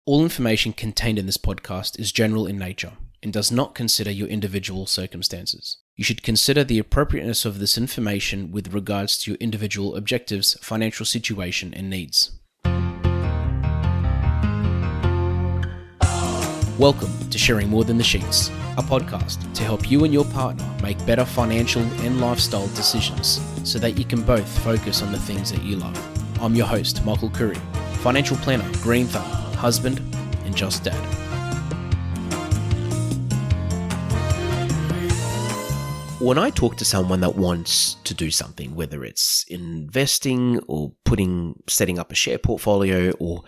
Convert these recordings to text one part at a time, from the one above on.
All information contained in this podcast is general in nature and does not consider your individual circumstances. You should consider the appropriateness of this information with regards to your individual objectives, financial situation, and needs. Welcome to Sharing More Than the Sheets, a podcast to help you and your partner make better financial and lifestyle decisions so that you can both focus on the things that you love. I'm your host, Michael Khouri, financial planner, green thumb, husband, and just dad. When I talk to someone that wants to do something, whether it's investing or setting up a share portfolio or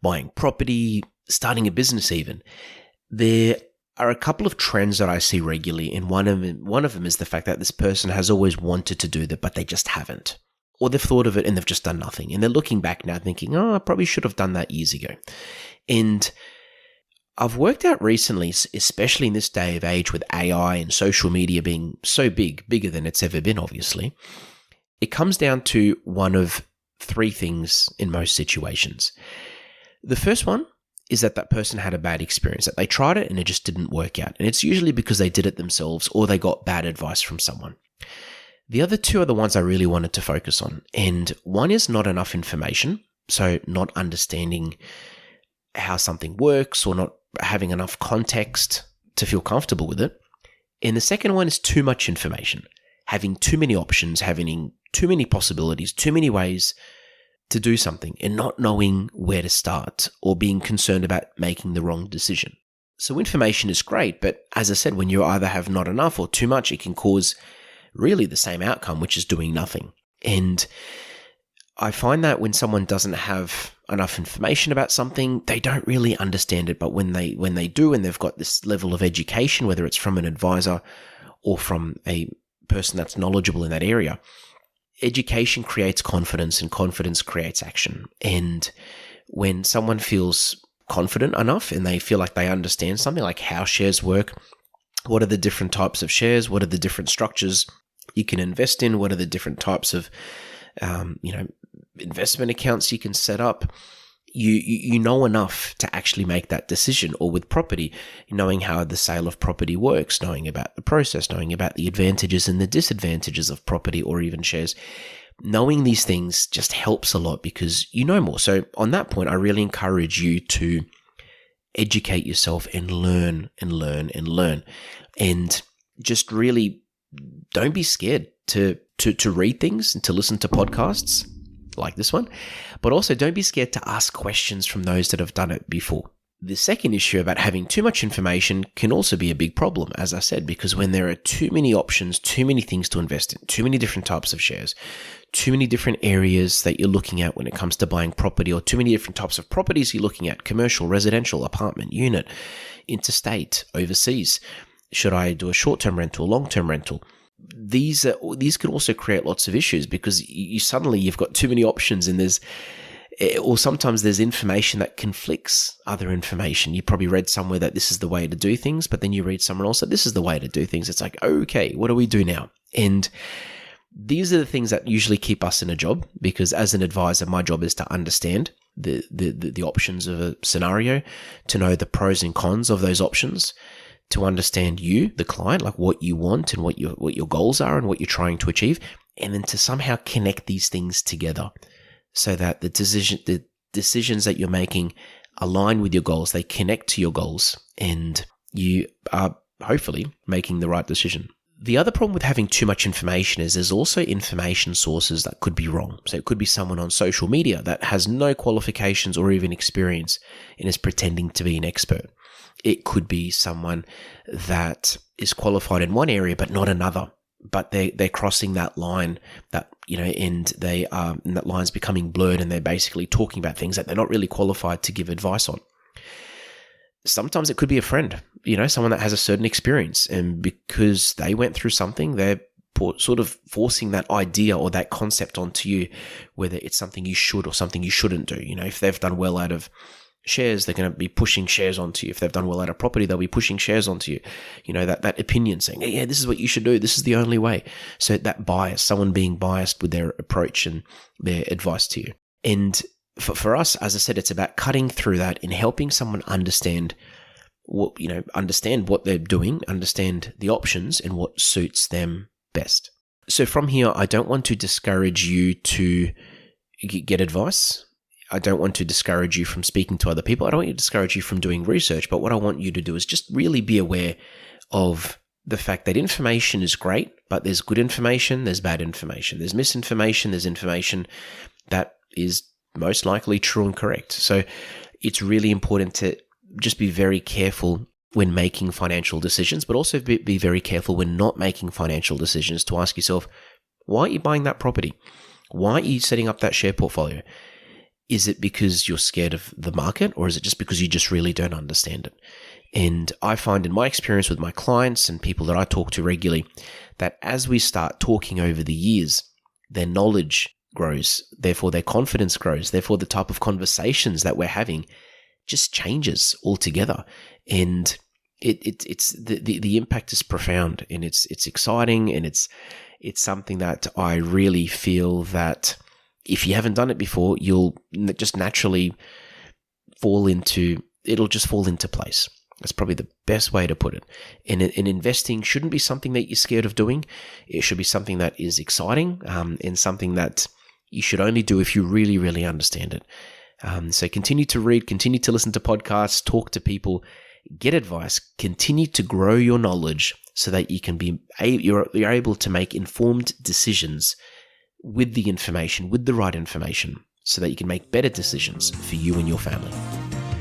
buying property, starting a business even, there are a couple of trends that I see regularly, and one of them is the fact that this person has always wanted to do that, but they just haven't. Or they've thought of it and they've just done nothing. And they're looking back now thinking, I probably should have done that years ago. And I've worked out recently, especially in this day of age with AI and social media being so bigger than it's ever been, obviously, it comes down to one of three things in most situations. The first one is that person had a bad experience, that they tried it and it just didn't work out. And it's usually because they did it themselves or they got bad advice from someone. The other two are the ones I really wanted to focus on. And one is not enough information, so not understanding how something works or not having enough context to feel comfortable with it. And the second one is too much information, having too many options, having too many possibilities, too many ways to do something and not knowing where to start or being concerned about making the wrong decision. So information is great, but as I said, when you either have not enough or too much, it can cause really the same outcome, which is doing nothing. And I find that when someone doesn't have enough information about something, they don't really understand it. But when they do, and they've got this level of education, whether it's from an advisor or from a person that's knowledgeable in that area, education creates confidence and confidence creates action. And when someone feels confident enough and they feel like they understand something like how shares work, what are the different types of shares, what are the different structures you can invest in, what are the different types of investment accounts you can set up, you know enough to actually make that decision. Or with property, knowing how the sale of property works, knowing about the process, knowing about the advantages and the disadvantages of property or even shares. Knowing these things just helps a lot because you know more. So on that point, I really encourage you to educate yourself and learn and learn and learn. And just really don't be scared to read things and to listen to podcasts like this one, but also don't be scared to ask questions from those that have done it before. The second issue about having too much information can also be a big problem, as I said, because when there are too many options, too many things to invest in, too many different types of shares, too many different areas that you're looking at when it comes to buying property, or too many different types of properties you're looking at, commercial, residential, apartment, unit, interstate, overseas. Should I do a short-term rental, long-term rental? These can also create lots of issues because you've got too many options, and sometimes there's information that conflicts other information. You probably read somewhere that this is the way to do things, but then you read somewhere else that this is the way to do things. It's like, okay, what do we do now? And these are the things that usually keep us in a job, because as an advisor, my job is to understand the options of a scenario, to know the pros and cons of those options, to understand you, the client, like what you want and what your goals are and what you're trying to achieve, and then to somehow connect these things together so that the decisions that you're making align with your goals, they connect to your goals, and you are hopefully making the right decision. The other problem with having too much information is there's also information sources that could be wrong. So it could be someone on social media that has no qualifications or even experience and is pretending to be an expert. It could be someone that is qualified in one area but not another, but they're crossing that line and that line's becoming blurred, and they're basically talking about things that they're not really qualified to give advice on. Sometimes it could be a friend, someone that has a certain experience, and because they went through something, they're sort of forcing that idea or that concept onto you, whether it's something you should or something you shouldn't do. If they've done well out of shares, they're going to be pushing shares onto you. If they've done well out of property, they'll be pushing shares onto you. That opinion saying, yeah, this is what you should do. This is the only way. So that bias, someone being biased with their approach and their advice to you. And for us, as I said, it's about cutting through that and helping someone understand what they're doing, understand the options and what suits them best. So from here, I don't want to discourage you to get advice. I don't want to discourage you from speaking to other people. I don't want to discourage you from doing research, but what I want you to do is just really be aware of the fact that information is great, but there's good information, there's bad information, there's misinformation, there's information that is most likely true and correct. So it's really important to just be very careful when making financial decisions, but also be very careful when not making financial decisions, to ask yourself, why are you buying that property? Why are you setting up that share portfolio? Is it because you're scared of the market, or is it just because you just really don't understand it? And I find in my experience with my clients and people that I talk to regularly, that as we start talking over the years, their knowledge grows, therefore their confidence grows, therefore the type of conversations that we're having just changes altogether. And it's the impact is profound, and it's exciting, and it's something that I really feel that if you haven't done it before, you'll just naturally it'll just fall into place. That's probably the best way to put it. And investing shouldn't be something that you're scared of doing. It should be something that is exciting, and something that you should only do if you really, really understand it. So continue to read, continue to listen to podcasts, talk to people, get advice, continue to grow your knowledge so that you're able to make informed decisions with the information, with the right information, so that you can make better decisions for you and your family.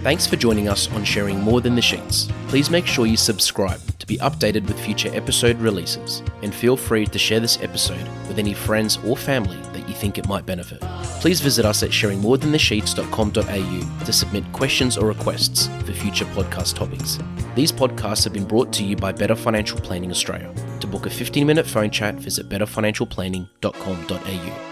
Thanks for joining us on Sharing More Than the Sheets. Please make sure you subscribe to be updated with future episode releases, and feel free to share this episode with any friends or family that you think it might benefit. Please visit us at sharingmorethanthesheets.com.au to submit questions or requests for future podcast topics. These podcasts have been brought to you by Better Financial Planning Australia. To book a 15-minute phone chat, visit betterfinancialplanning.com.au.